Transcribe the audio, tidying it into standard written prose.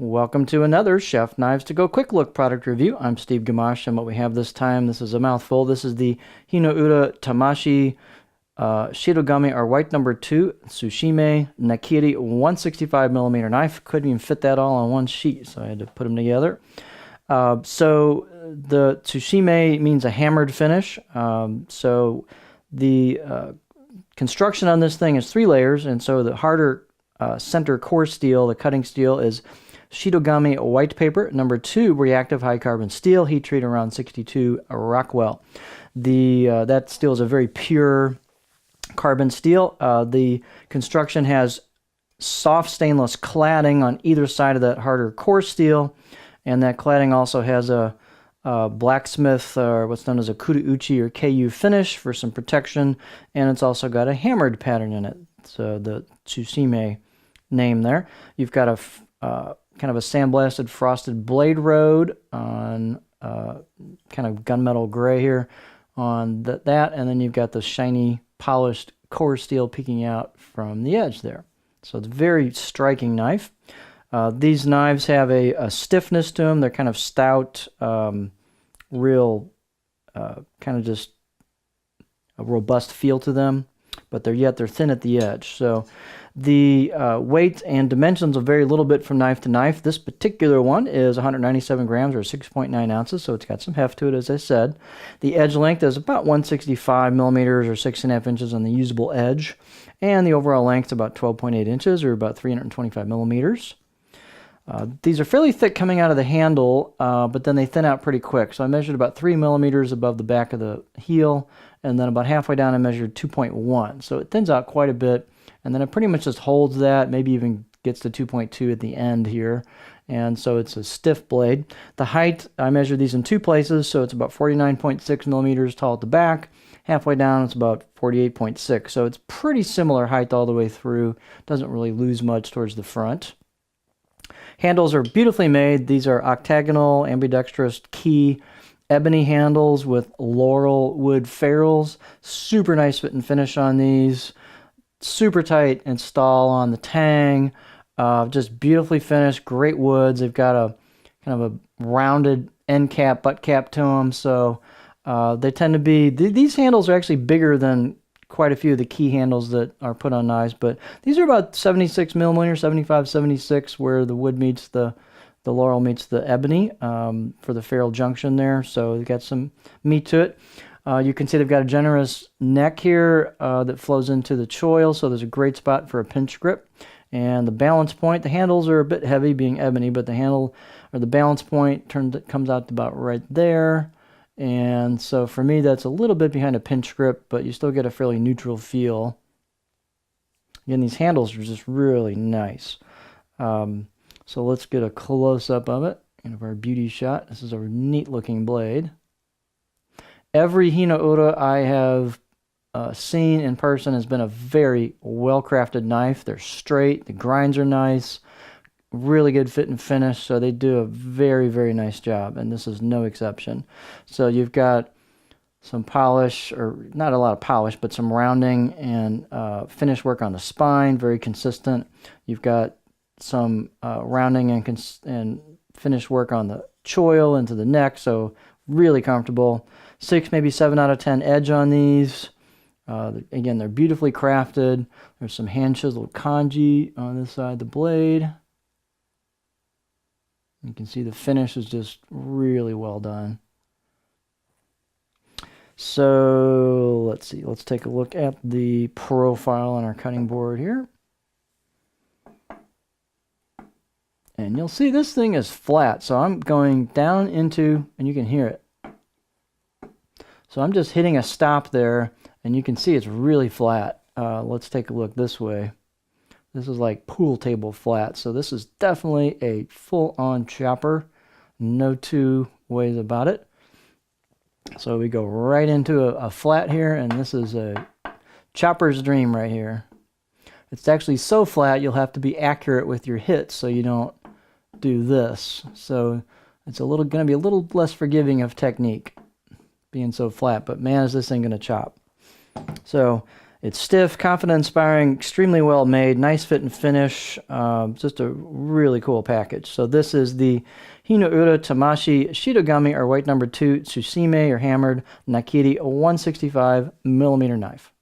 Welcome to another Chef Knives to Go Quick Look product review. I'm Steve Gamache, and what we have this time, this is a mouthful. This is the Hinoura Tamashii Shirogami, our white number 2 Tsuchime Nakiri 165mm knife. Couldn't even fit that all on one sheet, so I had to put them together. So the Tsuchime means a hammered finish. So the construction on this thing is 3 layers, and so the harder center core steel, the cutting steel, is Shirogami white paper. Number 2, reactive high carbon steel, heat treat around 62 Rockwell. That steel is a very pure carbon steel. The construction has soft stainless cladding on either side of that harder core steel, and that cladding also has a blacksmith, or what's known as a kuruuchi or KU finish for some protection, and it's also got a hammered pattern in it. So the Tsuchime name there. You've got a kind of a sandblasted frosted blade road on kind of gunmetal gray here on that, and then you've got the shiny polished core steel peeking out from the edge there. So it's a very striking knife. These knives have a stiffness to them. They're kind of stout, real kind of just a robust feel to them, but they're thin at the edge. So the weight and dimensions will vary a little bit from knife to knife. This particular one is 197 grams or 6.9 ounces, so it's got some heft to it, as I said. The edge length is about 165 millimeters or 6.5 inches on the usable edge, and the overall length is about 12.8 inches or about 325 millimeters. These are fairly thick coming out of the handle, but then they thin out pretty quick. So I measured about 3 millimeters above the back of the heel, and then about halfway down I measured 2.1. So it thins out quite a bit, and then it pretty much just holds that, maybe even gets to 2.2 at the end here. And so it's a stiff blade. The height, I measured these in 2 places, so it's about 49.6 millimeters tall at the back. Halfway down it's about 48.6. So it's pretty similar height all the way through. Doesn't really lose much towards the front. Handles are beautifully made. These are octagonal, ambidextrous key ebony handles with laurel wood ferrules. Super nice fit and finish on these. Super tight install on the tang. Just beautifully finished, great woods. They've got a kind of a rounded end cap, butt cap to them. So they tend to be, these handles are actually bigger than quite a few of the key handles that are put on knives, but these are about 76 millimeters, 75, 76, where the wood meets the laurel meets the ebony for the ferrule junction there. So they've got some meat to it. You can see they've got a generous neck here that flows into the choil, so there's a great spot for a pinch grip. And the balance point, the handles are a bit heavy being ebony, but the handle or the balance point comes out to about right there. And so for me, that's a little bit behind a pinch grip, but you still get a fairly neutral feel. Again, these handles are just really nice. So let's get a close-up of it, kind of our beauty shot. This is a neat looking blade. Every Hinoura I have seen in person has been a very well-crafted knife. They're straight, the grinds are nice, really good fit and finish, so they do a very, very nice job, and this is no exception. So you've got some polish, or not a lot of polish, but some rounding and finish work on the spine, very consistent. You've got some rounding and finish work on the choil into the neck, so really comfortable. 6, maybe 7 out of 10 edge on these. Again, they're beautifully crafted. There's some hand chiseled kanji on this side of the blade. You can see the finish is just really well done. So let's see, let's take a look at the profile on our cutting board here. And you'll see this thing is flat, so I'm going down into, and you can hear it. So I'm just hitting a stop there, and you can see it's really flat. Let's take a look this way. This is like pool table flat, so this is definitely a full-on chopper. No two ways about it. So we go right into a flat here, and this is a chopper's dream right here. It's actually so flat you'll have to be accurate with your hits so you don't do this. So it's going to be a little less forgiving of technique being so flat, but man, is this thing going to chop. So It's stiff, confident, inspiring, extremely well made, nice fit and finish. Just a really cool package. So this is the Hinoura Tamashii Shidogami, or white number 2, Tsuchime, or hammered Nakiri 165 millimeter knife.